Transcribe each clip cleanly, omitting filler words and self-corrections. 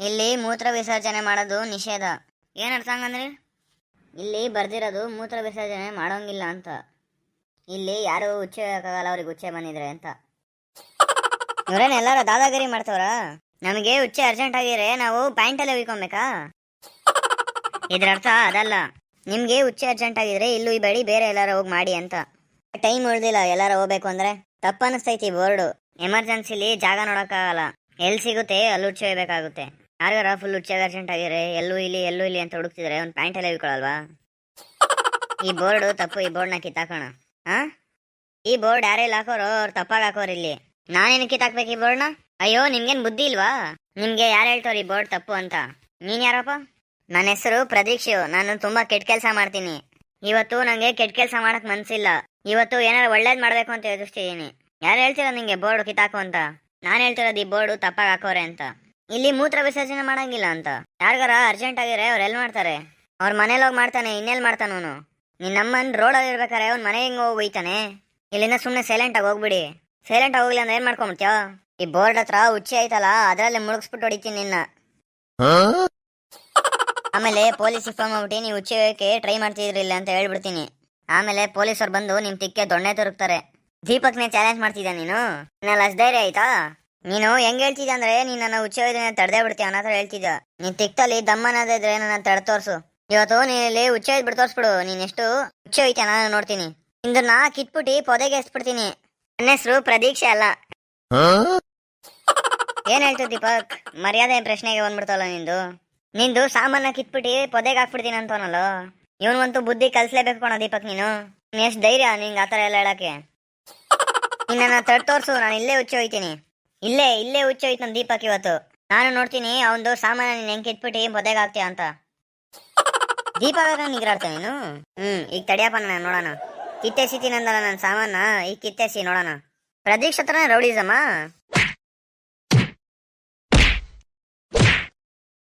ಇಲ್ಲಿ ಮೂತ್ರ ವಿಸರ್ಜನೆ ಮಾಡೋದು ನಿಷೇಧ. ಏನ್ ಅರ್ಥ ಹಂಗಂದ್ರಿ? ಇಲ್ಲಿ ಬರ್ದಿರೋದು ಮೂತ್ರ ವಿಸರ್ಜನೆ ಮಾಡೋಂಗಿಲ್ಲ ಅಂತ. ಇಲ್ಲಿ ಯಾರು ಉಚ್ಚೆ ಹಾಕಾಗಲ್ಲ ಅವ್ರಿಗೆ ಉಚ್ಚೆ ಬಂದಿದ್ರೆ ಅಂತ. ಇವ್ರೇನ್ ಎಲ್ಲಾರು ದಾದಾಗಿರಿ ಮಾಡ್ತವ್ರ? ನಮಗೆ ಉಚ್ಚೆ ಅರ್ಜೆಂಟ್ ಆಗಿದ್ರೆ ನಾವು ಪ್ಯಾಂಟಲ್ಲೇ ಉಯ್ಕೊಬೇಕಾ? ಇದ್ರ ಅರ್ಥ ಅದಲ್ಲ. ನಿಮ್ಗೆ ಉಚ್ಚೆ ಅರ್ಜೆಂಟ್ ಆಗಿದ್ರೆ ಇಲ್ಲೂ ಈ ಬೇಡಿ ಬೇರೆ ಎಲ್ಲಾರ ಹೋಗಿ ಮಾಡಿ ಅಂತ. ಟೈಮ್ ಉಳ್ದಿಲ್ಲ ಎಲ್ಲಾರ ಹೋಗ್ಬೇಕು ಅಂದ್ರೆ ತಪ್ಪನಿಸ್ತೈತಿ ಬೋರ್ಡು. ಎಮರ್ಜೆನ್ಸಿಲಿ ಜಾಗ ನೋಡಕ್ಕಾಗಲ್ಲ, ಎಲ್ಲಿ ಸಿಗುತ್ತೆ ಅಲ್ಲಿ ಉಚ್ಚೆ ಒಯ್ಬೇಕಾಗುತ್ತೆ. ಯಾರ್ಯಾರ ಫುಲ್ ಉಚ್ಚೆ ಅರ್ಜೆಂಟ್ ಆಗಿದ್ರೆ ಎಲ್ಲೂ ಇಲ್ಲಿ ಅಂತ ಹುಡುಕ್ತಿದ್ರೆ ಒಂದು ಪ್ಯಾಂಟಲ್ಲೇ ಉಯ್ಕೊಳಲ್ವಾ? ಈ ಬೋರ್ಡು ತಪ್ಪು, ಈ ಬೋರ್ಡ್ನ ಕಿತ್ತಾಕೋಣ. ಹಾ, ಈ ಬೋರ್ಡ್ ಯಾರೆಲ್ಲ ಹಾಕೋರು ಅವ್ರು ತಪ್ಪಾಗಿ ಹಾಕೋರು. ಇಲ್ಲಿ ನಾನೇನು ಕಿತ್ತಾಕ್ಬೇಕು ಈ ಬೋರ್ಡ್ನ? ಅಯ್ಯೋ, ನಿಮ್ಗೇನ್ ಬುದ್ಧಿ ಇಲ್ವಾ? ನಿಮ್ಗೆ ಯಾರು ಹೇಳ್ತವ್ರು ಈ ಬೋರ್ಡ್ ತಪ್ಪು ಅಂತ? ನೀನ್ ಯಾರಪ್ಪ? ನನ್ನ ಹೆಸರು ಪ್ರದೀಕ್ಷು. ನಾನು ತುಂಬಾ ಕೆಟ್ಟ ಕೆಲಸ ಮಾಡ್ತೀನಿ. ಇವತ್ತು ನಂಗೆ ಕೆಟ್ಟ ಕೆಲಸ ಮಾಡಕ್ ಮನ್ಸಿಲ್ಲ. ಇವತ್ತು ಏನಾರು ಒಳ್ಳೇದ್ ಮಾಡ್ಬೇಕು ಅಂತ ಯೋಚಿಸ್ತಿದೀನಿ. ಯಾರು ಹೇಳ್ತೀರ ನಿಂಗೆ ಬೋರ್ಡ್ ಕಿತ್ತಾಕು ಅಂತ? ನಾನು ಹೇಳ್ತಿರೋದು ಈ ಬೋರ್ಡು ತಪ್ಪಾಗಿ ಹಾಕೋರೆ ಅಂತ. ಇಲ್ಲಿ ಮೂತ್ರ ವಿಸರ್ಜನೆ ಮಾಡಂಗಿಲ್ಲ ಅಂತ. ಯಾರಿಗಾರ ಅರ್ಜೆಂಟ್ ಆಗಿದ್ರೆ ಅವ್ರು ಎಲ್ಲಿ ಮಾಡ್ತಾರೆ? ಅವ್ರ ಮನೇಲಿ ಹೋಗಿ ಮಾಡ್ತಾನೆ, ಇನ್ನೆಲ್ಲಿ ಮಾಡ್ತಾನ ಅವನು? ನಿನ್ನಮ್ಮನ್ ರೋಡಲ್ಲಿ ಇರ್ಬೇಕಾರೆ ಅವ್ನ ಮನೆ ಹೆಂಗ್ ಹೋಗಿ ಒಯ್ತಾನೆ? ಇಲ್ಲಿಂದ ಸುಮ್ಮನೆ ಸೈಲೆಂಟ್ ಆಗಿ ಹೋಗ್ಬಿಡಿ. ಸೈಲೆಂಟ್ ಆಗಿ ಹೋಗ್ಲಿ ಅಂದ್ರೆ ಏನ್ ಮಾಡ್ಕೊಂಬಿಡ್ತೀಯ? ಈ ಬೋರ್ಡ್ ಹತ್ರ ಉಚ್ಚೆ ಐತಲ್ಲ ಅದ್ರಲ್ಲಿ ಮುಳುಗಿಸ್ಬಿಟ್ಟು ಹೊಡಿತೀನಿ ನಿನ್ನ. ಆಮೇಲೆ ಪೊಲೀಸ್ ಇನ್ಫಾರ್ಮ್ ಮಾಡ್ಬಿಟ್ಟು ನೀವು ಉಚ್ಚೆ ಹೋಗಕ್ಕೆ ಟ್ರೈ ಮಾಡ್ತಿದ್ರಿಲ್ಲ ಅಂತ ಹೇಳ್ಬಿಡ್ತೀನಿ. ಆಮೇಲೆ ಪೊಲೀಸರು ಬಂದು ನಿಮ್ ತಿಕ್ಕೆ ದೊಣ್ಣೆ ತುರುಕ್ತಾರೆ. ದೀಪಕ್ನೇ ಚಾಲೆಂಜ್ ಮಾಡ್ತಿದ್ದ ನೀನು? ನಿನ್ನಲ್ಲಿ ಅಷ್ಟು ಧೈರ್ಯ ಆಯ್ತಾ? ನೀನು ಹೆಂಗ್ ಹೇಳ್ತಿದ್ದ ಅಂದ್ರೆ ನೀನ್ ನನ್ನ ಉಚ್ಚೆ ಹೋಯ್ದ ತಡೆದೇ ಬಿಡ್ತೀಯ ಅನ್ನೋ ಹತ್ರ ಹೇಳ್ತಿದ್ದ. ನೀನ್ ತಿಕ್ತಲ್ಲಿ ದಮ್ಮನಾದ್ರೆ ಇದ್ರೆ ನನ್ನ ತಡೆ ತೋರ್ಸು. ಇವತ್ತು ನೀನ್ ಇಲ್ಲಿ ಉಚ್ಚೆ ಹೋಯ್ದು ಬಿಟ್ಟು ತೋರ್ಸ್ಬಿಡು. ನೀನ್ ಎಷ್ಟು ಉಚ್ಚೆ ಹೋಯ್ತಾ ನಾನು ನೋಡ್ತೀನಿ. ಇಂದನ್ನ ಕಿಟ್ಬಿಟ್ಟು ಪೊದೆಗೆ ಎಸ್ಬಿಡ್ತೀನಿ. ನನ್ನ ಹೆಸರು ಪ್ರದೀಕ್ಷೆ ಅಲ್ಲ. ಏನ್ ಹೇಳ್ತು ದೀಪಕ್? ಮರ್ಯಾದೆ ಪ್ರಶ್ನೆಗೆ ಬಂದ್ಬಿಡ್ತಲ್ಲ ನಿಂದು ಸಾಮಾನ ಕಿತ್ಬಿಟ್ಟು ಪೊದೆಗೆ ಹಾಕ್ಬಿಡ್ತೀನಿ ಅಂತವನಲ್ಲ. ಇವನ್ವಂತೂ ಬುದ್ಧಿ ಕಲ್ಸ್ಲೇಬೇಕು ಕಣ ದೀಪಕ್. ನೀನು ಎಷ್ಟು ಧೈರ್ಯ ನಿಂಗೆ ಆತರ ಎಲ್ಲ ಹೇಳಕ್ಕೆ? ನಿನ್ನ ತಡ್ ತೋರ್ಸು, ನಾನು ಇಲ್ಲೇ ಉಚ್ಚೆ ಹೋಯ್ತೀನಿ. ಇಲ್ಲೇ ಉಚ್ಚೆ ಹೋಯ್ತು ನನ್ ದೀಪಕ್ ಇವತ್ತು. ನಾನು ನೋಡ್ತೀನಿ ಅವನದು ಸಾಮಾನ ನೀನ್ ಹೆಂಗ್ ಕಿತ್ಬಿಟ್ಟು ಪೊದೆಗೆ ಹಾಕ್ತೀಯ ಅಂತ. ದೀಪಕ್ ನಿಗ್ರಾಡ್ತ ನೀನು? ಈಗ ತಡಿಯಪ್ಪ ನಾನು ನೋಡೋಣ. ಕಿತ್ತೆಸಿತೀನಿ ಅಂದಲ್ಲ ನನ್ನ ಸಾಮಾನ, ಈಗ ಕಿತ್ತೆಸಿ ನೋಡೋಣ. ಪ್ರದೀಕ್ಷ ಹತ್ರನೇ ರೌಡಿಸಮ್ಮ?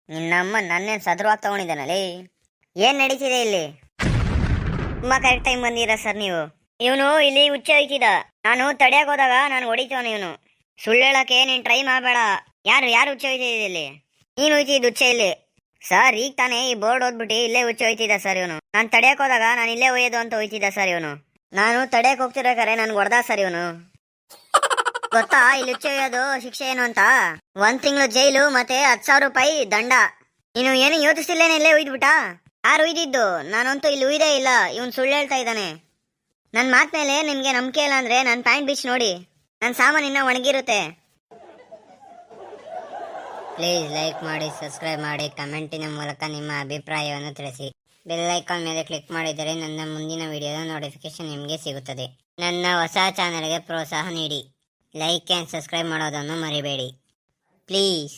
ನಿನ್ನಮ್ಮ ನನ್ನೇನು ಸದ್ರವಾಗಿ ತಗೊಂಡಿದ್ದಾನಲ್ಲಿ? ಏನ್ ನಡೀತಿದೆ ಇಲ್ಲಿ? ತುಂಬಾ ಕರೆಕ್ಟ್ ಟೈಮ್ ಬಂದಿರ ಸರ್ ನೀವು. ಇವನು ಇಲ್ಲಿ ಉಚ್ಚೆ ಹೋಯ್ತಿದ್ದ. ನಾನು ತಡಿಯಕ್ ಹೋದಾಗ ನಾನು ಹೊಡಿತವನು ಇವನು. ಸುಳ್ಳು ಹೇಳಕ್ಕೆ ನೀನ್ ಟ್ರೈ ಮಾಡಬೇಡ. ಯಾರು ಉಚ್ಚೆ ಹೋಯ್ತಿದ್ದ ಇಲ್ಲಿ? ನೀನು ಹೋಯ್ತಿದ್ದು ಉಚ್ಚೆ ಇಲ್ಲಿ. ಸರ್ ಈಗ ತಾನೇ ಈ ಬೋರ್ಡ್ ಓದ್ಬಿಟ್ಟು ಇಲ್ಲೇ ಉಚ್ಚೆ ಹೋಯ್ತಿದ್ದ ಸರ್ ಇವನು. ನಾನು ತಡಿಯಕ್ ಹೋದಾಗ ನಾನು ಇಲ್ಲೇ ಒಯ್ಯೋದು ಅಂತ ಹೋಯ್ತಿದ್ದ ಸರ್ ಇವನು. ನಾನು ತಡಿಯಕ್ ಹೋಗ್ತಿರ್ಬೇಕಾರೆ ನನ್ಗೆ ಹೊಡೆದ ಸರ್ ಇವನು. ಗೊತ್ತಾ ಇಲ್ಲಿ ಉಚ್ಚೆ ಒಯ್ಯೋದು ಶಿಕ್ಷೆ ಏನು ಅಂತ? 1 ತಿಂಗಳು ಜೈಲು ಮತ್ತೆ 10,000 ರೂಪಾಯಿ ದಂಡ. ನೀನು ಏನು ಯೋಚಿಸಿಲ್ಲೇನೆ ಇಲ್ಲೇ ಉಯ್ದ್ಬಿಟ್ಟ? ಯಾರು ಉಯ್ದಿದ್ದು? ನಾನಂತೂ ಇಲ್ಲಿ ಉಯ್ದೇ ಇಲ್ಲ. ಇವನ್ ಸುಳ್ಳು ಹೇಳ್ತಾ ಇದ್ದಾನೆ. ನನ್ನ ಮಾತ್ ಮೇಲೆ ನಿಮ್ಗೆ ನಂಬಿಕೆ ಇಲ್ಲ ಅಂದ್ರೆ ನನ್ನ ಪ್ಯಾಂಟ್ ಬಿಚ್ಚಿ ನೋಡಿ, ನನ್ನ ಸಾಮಾನು ಇನ್ನೂ ಒಣಗಿರುತ್ತೆ. ಪ್ಲೀಸ್ ಲೈಕ್ ಮಾಡಿ, ಸಬ್ಸ್ಕ್ರೈಬ್ ಮಾಡಿ, ಕಮೆಂಟಿನ ಮೂಲಕ ನಿಮ್ಮ ಅಭಿಪ್ರಾಯವನ್ನು ತಿಳಿಸಿ. ಬೆಲ್ ಐಕಾನ್ ಮೇಲೆ ಕ್ಲಿಕ್ ಮಾಡಿದರೆ ನನ್ನ ಮುಂದಿನ ವಿಡಿಯೋದ ನೋಟಿಫಿಕೇಶನ್ ನಿಮಗೆ ಸಿಗುತ್ತದೆ. ನನ್ನ ಹೊಸ ಚಾನೆಲ್ಗೆ ಪ್ರೋತ್ಸಾಹ ನೀಡಿ. ಲೈಕ್ ಆ್ಯಂಡ್ ಸಬ್ಸ್ಕ್ರೈಬ್ ಮಾಡೋದನ್ನು ಮರಿಬೇಡಿ ಪ್ಲೀಸ್.